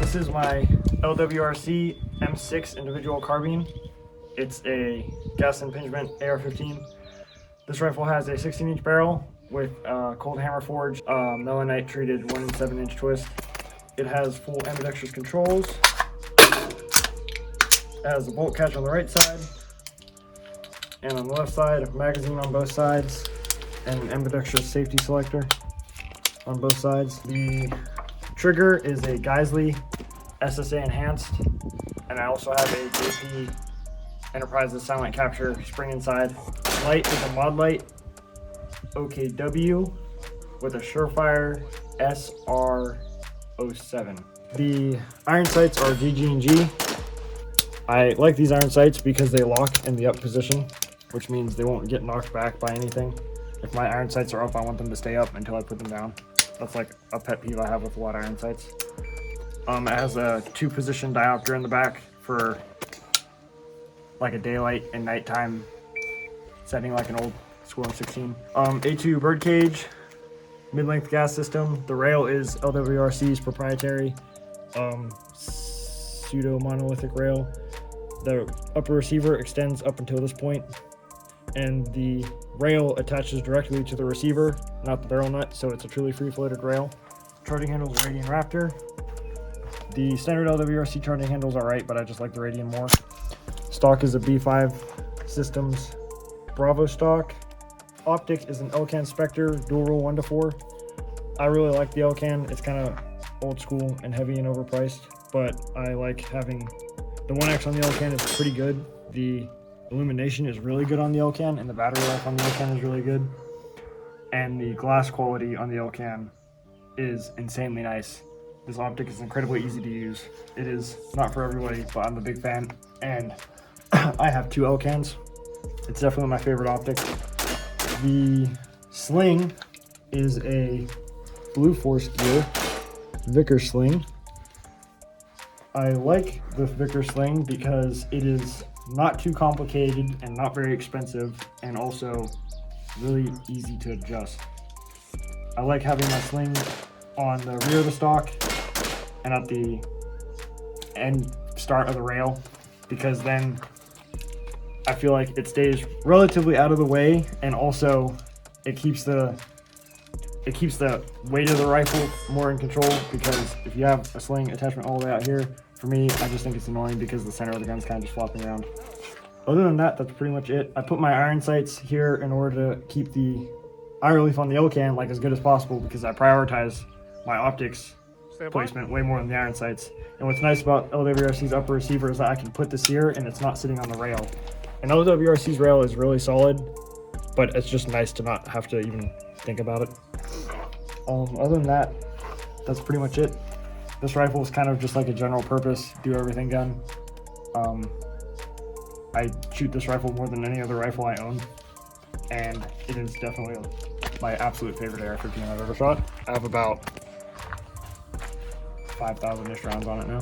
This is my LWRC M6 Individual Carbine. It's a gas impingement AR-15. This rifle has a 16-inch barrel with cold hammer forged, melanite treated 1 7-inch twist. It has full ambidextrous controls. It has a bolt catch on the right side, and on the left side, a magazine on both sides, and an ambidextrous safety selector on both sides. The trigger is a Gieselle SSA enhanced, and I also have a JP Enterprises silent capture spring inside. Light is a mod light OKW with a Surefire SR07. The iron sights are GG&G. I like these iron sights because they lock in the up position, which means they won't get knocked back by anything. If my iron sights are up, I want them to stay up until I put them down. That's like a pet peeve I have with a lot of iron sights. It has a 2-position diopter in the back for like a daylight and nighttime setting, like an old school M16. A2 birdcage, mid-length gas system. The rail is LWRC's proprietary pseudo monolithic rail. The upper receiver extends up until this point, and the rail attaches directly to the receiver, not the barrel nut, so it's a truly free-floated rail. Charging handles Radian Raptor. The standard LWRC charging handles are right, but I just like the Radian more. Stock is a B5 Systems Bravo stock. Optic is an ELCAN Specter dual roll 1-4. I really like the ELCAN. It's kind of old school and heavy and overpriced, but I like having the 1X on the ELCAN is pretty good. The illumination is really good on the ELCAN, and the battery life on the ELCAN is really good. And the glass quality on the ELCAN is insanely nice. This optic is incredibly easy to use. It is not for everybody, but I'm a big fan, and I have 2 ELCANs. It's definitely my favorite optic. The Sling is a Blue Force gear Vickers sling. I like the Vickers sling because it is not too complicated and not very expensive, and also really easy to adjust. I like having my sling on the rear of the stock and at the end start of the rail, because then I feel like it stays relatively out of the way, and also it keeps the weight of the rifle more in control, because if you have a sling attachment all the way out here, for me, I just think it's annoying because the center of the gun's kind of just flopping around. Other than that, that's pretty much it. I put my iron sights here in order to keep the eye relief on the ELCAN like as good as possible, because I prioritize my optics placement way more than the iron sights. And what's nice about LWRC's upper receiver is that I can put this here and it's not sitting on the rail. And LWRC's rail is really solid, but it's just nice to not have to even think about it. Other than that, that's pretty much it. This rifle is kind of just like a general purpose, do everything gun. I shoot this rifle more than any other rifle I own, and it is definitely my absolute favorite AR-15 I've ever shot. I have about 5,000-ish rounds on it now.